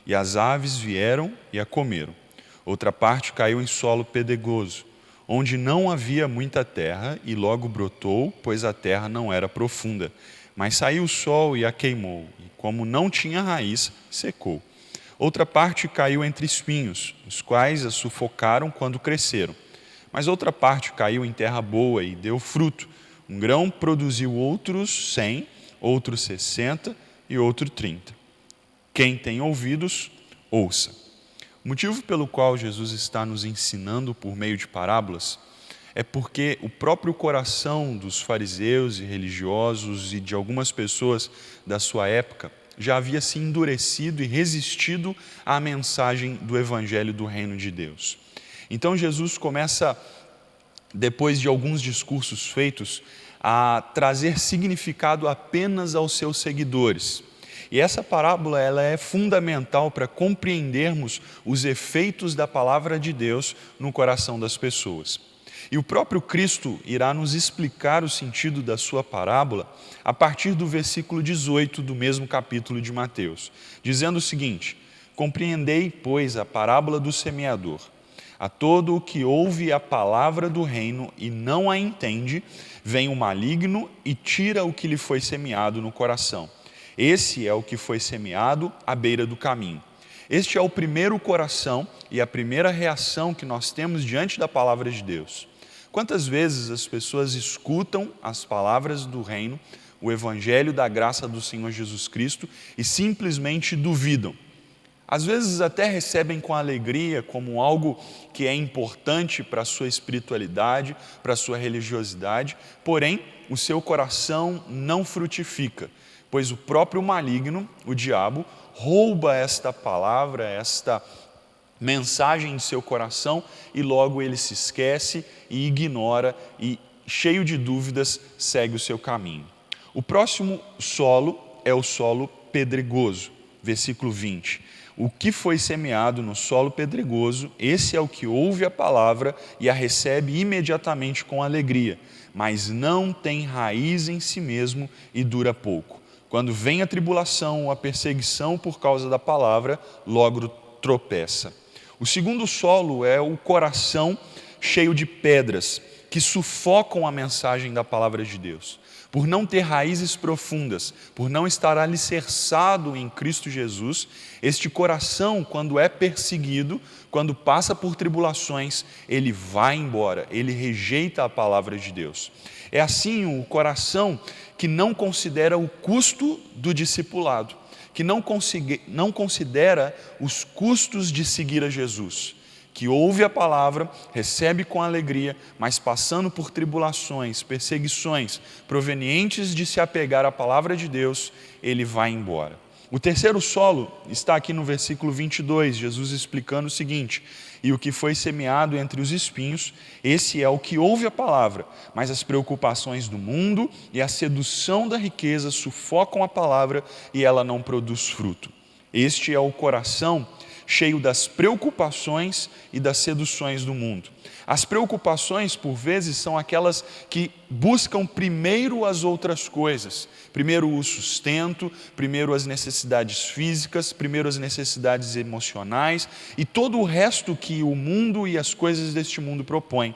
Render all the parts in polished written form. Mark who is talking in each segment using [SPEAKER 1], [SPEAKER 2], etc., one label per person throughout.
[SPEAKER 1] e as aves vieram e a comeram. Outra parte caiu em solo pedregoso, onde não havia muita terra, e logo brotou, pois a terra não era profunda. Mas saiu o sol e a queimou, e como não tinha raiz, secou. Outra parte caiu entre espinhos, os quais a sufocaram quando cresceram. Mas outra parte caiu em terra boa e deu fruto. Um grão produziu outros 100, outro 60 e outro 30. Quem tem ouvidos, ouça. O motivo pelo qual Jesus está nos ensinando por meio de parábolas é porque o próprio coração dos fariseus e religiosos e de algumas pessoas da sua época já havia se endurecido e resistido à mensagem do Evangelho do Reino de Deus. Então Jesus começa, depois de alguns discursos feitos, a trazer significado apenas aos seus seguidores. E essa parábola ela é fundamental para compreendermos os efeitos da palavra de Deus no coração das pessoas. E o próprio Cristo irá nos explicar o sentido da sua parábola a partir do versículo 18 do mesmo capítulo de Mateus, dizendo o seguinte: compreendei, pois, a parábola do semeador. A todo o que ouve a palavra do reino e não a entende, vem o maligno e tira o que lhe foi semeado no coração. Esse é o que foi semeado à beira do caminho. Este é o primeiro coração e a primeira reação que nós temos diante da palavra de Deus. Quantas vezes as pessoas escutam as palavras do reino, o evangelho da graça do Senhor Jesus Cristo e simplesmente duvidam? Às vezes até recebem com alegria como algo que é importante para a sua espiritualidade, para a sua religiosidade, porém o seu coração não frutifica, pois o próprio maligno, o diabo, rouba esta palavra, esta mensagem em seu coração e logo ele se esquece e ignora e, cheio de dúvidas, segue o seu caminho. O próximo solo é o solo pedregoso, versículo 20. O que foi semeado no solo pedregoso, esse é o que ouve a palavra e a recebe imediatamente com alegria, mas não tem raiz em si mesmo e dura pouco. Quando vem a tribulação ou a perseguição por causa da palavra, logo tropeça. O segundo solo é o coração cheio de pedras, que sufocam a mensagem da palavra de Deus. Por não ter raízes profundas, por não estar alicerçado em Cristo Jesus, este coração, quando é perseguido, quando passa por tribulações, ele vai embora, ele rejeita a palavra de Deus. É assim o coração que não considera o custo do discipulado, que não considera os custos de seguir a Jesus, que ouve a palavra, recebe com alegria, mas passando por tribulações, perseguições, provenientes de se apegar à palavra de Deus, ele vai embora. O terceiro solo está aqui no versículo 22, Jesus explicando o seguinte: e o que foi semeado entre os espinhos, esse é o que ouve a palavra, mas as preocupações do mundo e a sedução da riqueza sufocam a palavra e ela não produz fruto. Este é o coração cheio das preocupações e das seduções do mundo. As preocupações, por vezes, são aquelas que buscam primeiro as outras coisas. Primeiro o sustento, primeiro as necessidades físicas, primeiro as necessidades emocionais e todo o resto que o mundo e as coisas deste mundo propõem.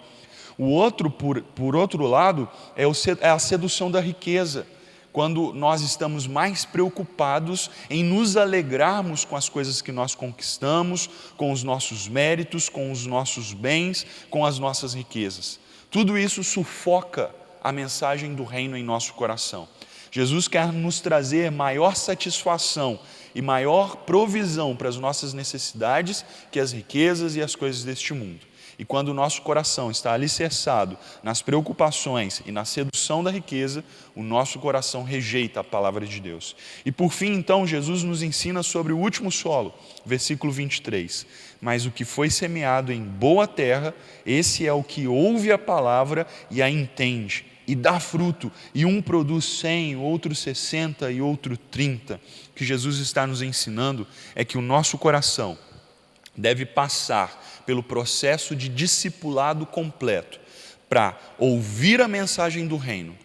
[SPEAKER 1] O outro, por outro lado, é a sedução da riqueza. Quando nós estamos mais preocupados em nos alegrarmos com as coisas que nós conquistamos, com os nossos méritos, com os nossos bens, com as nossas riquezas. Tudo isso sufoca a mensagem do reino em nosso coração. Jesus quer nos trazer maior satisfação e maior provisão para as nossas necessidades que as riquezas e as coisas deste mundo. E quando o nosso coração está alicerçado nas preocupações e na sedução da riqueza, o nosso coração rejeita a palavra de Deus. E por fim, então, Jesus nos ensina sobre o último solo, versículo 23. Mas o que foi semeado em boa terra, esse é o que ouve a palavra e a entende, e dá fruto, e um produz 100, outro 60 e outro 30. O que Jesus está nos ensinando é que o nosso coração deve passar pelo processo de discipulado completo para ouvir a mensagem do reino,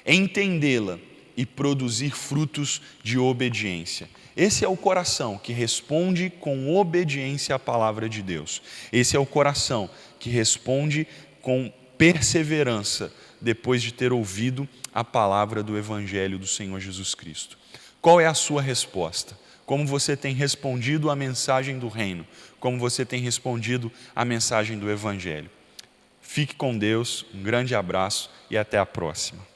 [SPEAKER 1] entendê-la e produzir frutos de obediência. Esse é o coração que responde com obediência à palavra de Deus. Esse é o coração que responde com perseverança depois de ter ouvido a palavra do Evangelho do Senhor Jesus Cristo. Qual é a sua resposta? Como você tem respondido à mensagem do reino? Como você tem respondido à mensagem do Evangelho? Fique com Deus, um grande abraço e até a próxima.